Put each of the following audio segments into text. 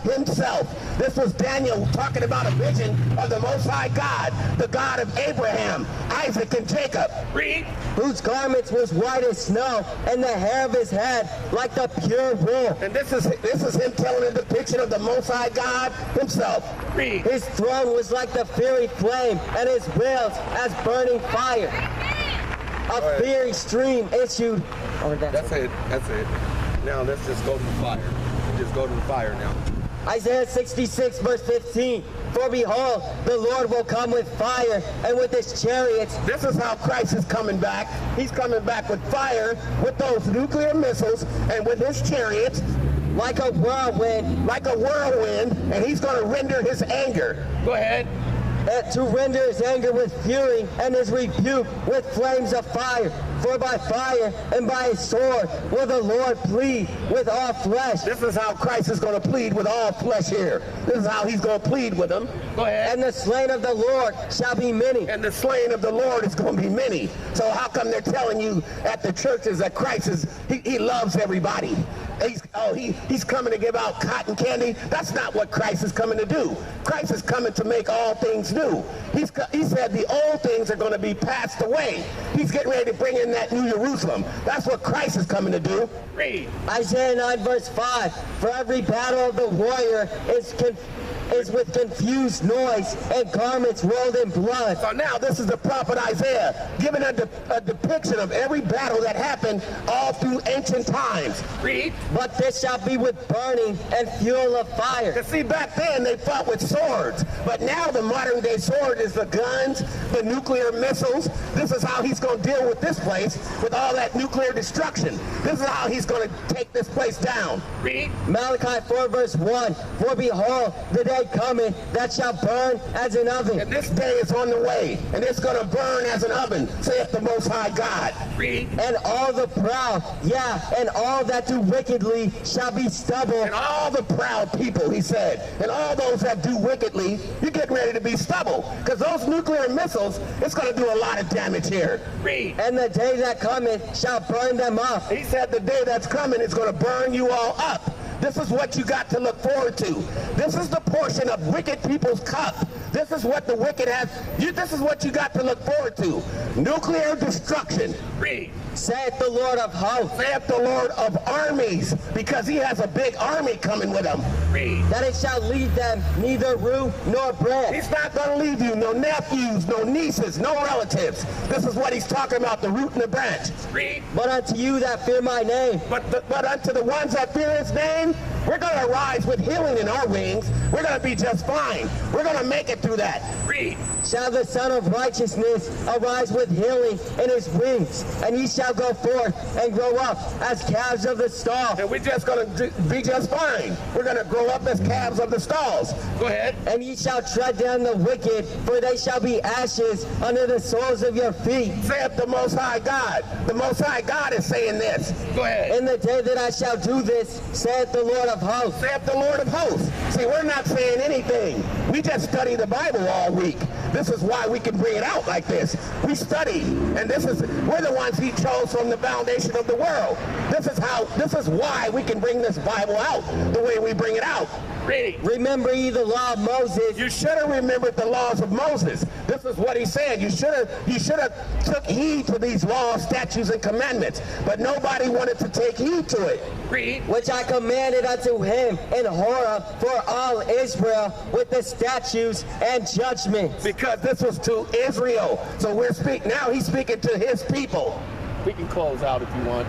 himself. This was Daniel talking about a vision of the Most High God, the God of Abraham, Isaac, and Jacob. Read. Whose garments was white as snow, and the hair of his head like the pure wool. And this is him telling a depiction of the Most High God himself. Read. His throne was like the fiery flame, and his wheels as burning fire. A fiery stream issued. That's it. Now let's just go to the fire. Just go to the fire now. Isaiah 66 verse 15. For behold, the Lord will come with fire and with his chariots. This is how Christ is coming back. He's coming back with fire, with those nuclear missiles, and with his chariots. Like a whirlwind. Like a whirlwind, and he's going to render his anger. Go ahead. To render his anger with fury and his rebuke with flames of fire. For by fire and by his sword will the Lord plead with all flesh. This is how Christ is going to plead with all flesh here. This is how he's going to plead with them. Go ahead. And the slain of the Lord shall be many. And the slain of the Lord is going to be many. So how come they're telling you at the churches that Christ is, he loves everybody? He's coming to give out cotton candy. That's not what Christ is coming to do. Christ is coming to make all things new. He said the old things are going to be passed away. He's getting ready to bring in that new Jerusalem. That's what Christ is coming to do. Read. Isaiah 9 verse 5. For every battle of the warrior is with confused noise and garments rolled in blood. So now this is the prophet Isaiah giving a depiction of every battle that happened all through ancient times. Read. But this shall be with burning and fuel of fire. You see, back then they fought with swords, but now the modern day sword is the guns, the nuclear missiles. This is how he's going to deal with this place, with all that nuclear destruction. This is how he's going to take this place down. Read. Malachi 4 verse 1. For behold, the day cometh that shall burn as an oven. And this day is on the way, and it's going to burn as an oven, saith the Most High God. Read. And all the proud, and all that do wickedly shall be stubble. And all the proud people, he said, and all those that do wickedly, you're getting ready to be stubble, because those nuclear missiles, it's going to do a lot of damage here. Read. And the day that cometh shall burn them up. He said the day that's coming is going to burn you all up. This is what you got to look forward to. This is the portion of wicked people's cup. This is what the wicked has. This is what you got to look forward to. Nuclear destruction. Read. Saith the Lord of hosts. Saith the Lord of armies, because he has a big army coming with him. Read. That it shall leave them neither root nor bread. He's not going to leave you no nephews, no nieces, no relatives. This is what he's talking about, the root and the branch. Read. But unto you that fear my name. But unto the ones that fear his name, we're going to rise with healing in our wings. We're going to be just fine. We're going to make it through that. Read. Shall the Son of Righteousness arise with healing in his wings, and ye shall go forth and grow up as calves of the stall. And we're just going to be just fine. We're going to grow up as calves of the stalls. Go ahead. And ye shall tread down the wicked, for they shall be ashes under the soles of your feet. Saith the Most High God. The Most High God is saying this. Go ahead. In the day that I shall do this, saith the Lord of hosts. Saith the Lord of hosts. See, we're not saying anything. We just study the Bible all week. This is why we can bring it out like this. We study, and we're the ones he chose from the foundation of the world. This is why we can bring this Bible out the way we bring it out. Read. Remember ye the law of Moses. You should have remembered the laws of Moses. This is what he said. You should have took heed to these laws, statutes, and commandments. But nobody wanted to take heed to it. Read. Which I commanded unto him in Horeb for all Israel with the statutes and judgments. Because this was to Israel. So now he's speaking to his people. We can close out if you want.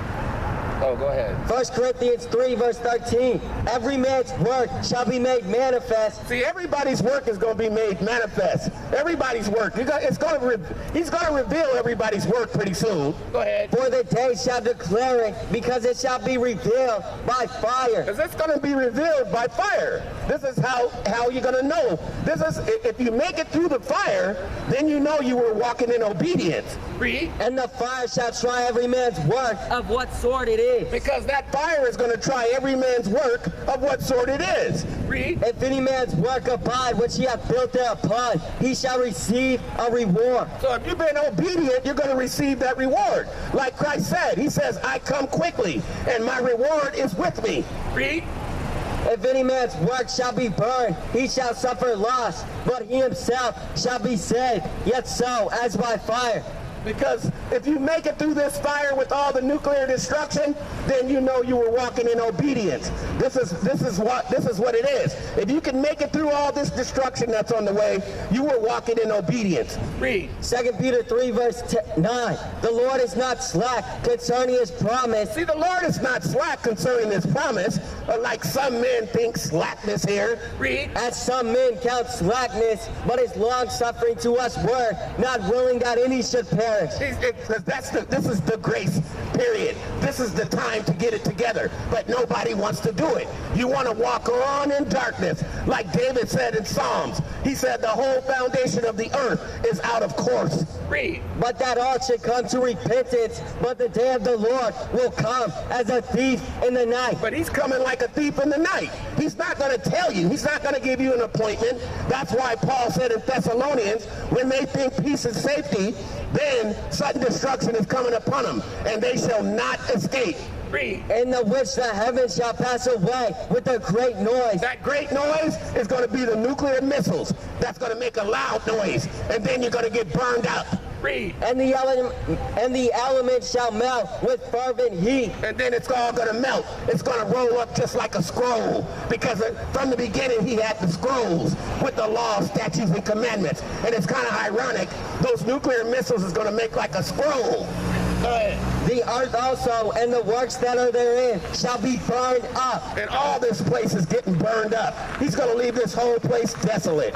Oh, go ahead. 1 Corinthians 3 verse 13. Every man's work shall be made manifest. See, everybody's work is going to be made manifest. Everybody's work. He's going to reveal everybody's work pretty soon. Go ahead. For the day shall declare it, because it shall be revealed by fire. Because it's going to be revealed by fire. This is how you're going to know. If you make it through the fire, then you know you were walking in obedience. Read. And the fire shall try every man's work of what sort it is. Because that fire is going to try every man's work of what sort it is. Read. If any man's work abide which he hath built thereupon, he shall receive a reward. So if you've been obedient, you're going to receive that reward. Like Christ said, he says, I come quickly, and my reward is with me. Read. If any man's work shall be burned, he shall suffer loss, but he himself shall be saved, yet so as by fire. Because if you make it through this fire with all the nuclear destruction, then you know you were walking in obedience. This is what it is. If you can make it through all this destruction that's on the way, you were walking in obedience. Read. 2 Peter 3 verse 9. The Lord is not slack concerning his promise. See, the Lord is not slack concerning his promise, like some men think slackness here. Read. As some men count slackness, but is long suffering to us word, not willing that any should perish. This is the grace period. This is the time to get it together, but nobody wants to do it. You want to walk on in darkness, like David said in Psalms. He said the whole foundation of the earth is out of course. Read. But that all should come to repentance, but the day of the Lord will come as a thief in the night. But he's coming like a thief in the night. He's not going to tell you. He's not going to give you an appointment. That's why Paul said in Thessalonians, when they think peace and safety, then sudden destruction is coming upon them, and they shall not escape. Read. In the which the heavens shall pass away with a great noise. That great noise is going to be the nuclear missiles. That's going to make a loud noise, and then you're going to get burned up. Read. And the elements shall melt with fervent heat. And then it's all going to melt. It's going to roll up just like a scroll, because from the beginning he had the scrolls with the law, statutes, and commandments. And it's kind of ironic. Those nuclear missiles is going to make like a scroll. Go ahead. The earth also and the works that are therein shall be burned up. And all this place is getting burned up. He's going to leave this whole place desolate.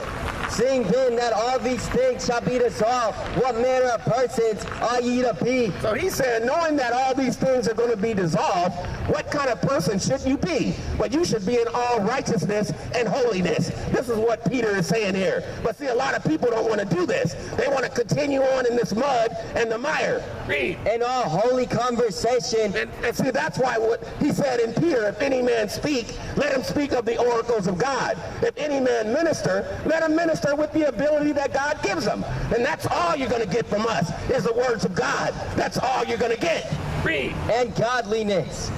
Seeing then that all these things shall be dissolved, what manner of persons are ye to be? So he said, knowing that all these things are going to be dissolved, what kind of person should you be? Well, you should be in all righteousness and holiness. This is what Peter is saying here. But see, a lot of people don't want to do this. They want to continue on in this mud and the mire. Read. In all holy conversation. And see, that's why what he said in Peter, if any man speak, let him speak of the oracles of God. If any man minister, let him minister with the ability that God gives them. And that's all you're going to get from us, is the words of God. That's all you're going to get. Read. And godliness.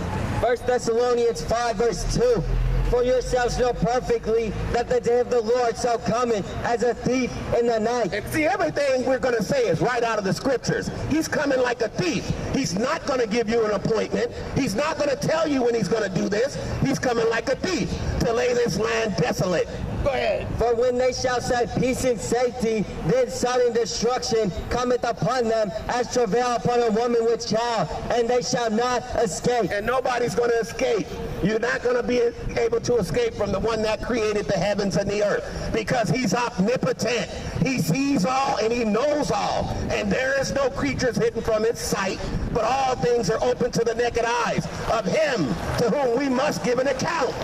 1 Thessalonians 5 verse 2. For yourselves know perfectly that the day of the Lord shall come as a thief in the night. And see, everything we're going to say is right out of the scriptures. He's coming like a thief. He's not going to give you an appointment. He's not going to tell you when he's going to do this. He's coming like a thief to lay this land desolate. Go ahead. For when they shall say peace and safety, then sudden destruction cometh upon them as travail upon a woman with child, and they shall not escape. And nobody's going to escape. You're not going to be able to escape from the one that created the heavens and the earth, because he's omnipotent. He sees all and he knows all. And there is no creatures hidden from his sight, but all things are open to the naked eyes of him to whom we must give an account.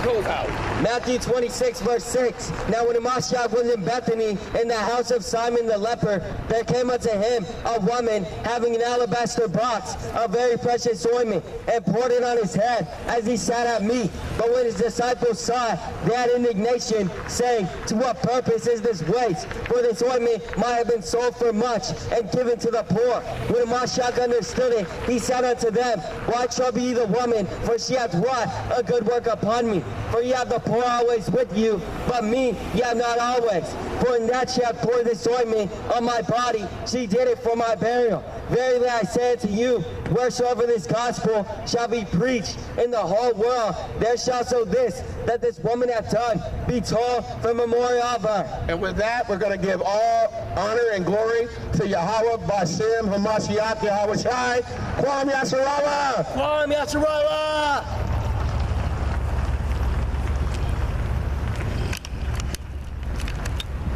Goes out. Matthew 26 verse 6. Now when Mashiach was in Bethany in the house of Simon the leper, there came unto him a woman having an alabaster box of very precious ointment, and poured it on his head as he sat at meat. But when his disciples saw it, they had indignation, saying, to what purpose is this waste? For this ointment might have been sold for much and given to the poor. When Mashiach understood it, he said unto them, why trouble ye the woman? For she hath wrought a good work upon me. For ye have the poor always with you, but me ye have not always. For in that she hath poured this ointment on my body, she did it for my burial. Verily I say unto you, wheresoever this gospel shall be preached in the whole world, there shall so this, that this woman hath done, be told for memorial of her. And with that, we're going to give all honor and glory to Yahweh, Bashem, Hamashiach, Yahweh Shai, Kwam Yasharallah. Kwam Yasharallah.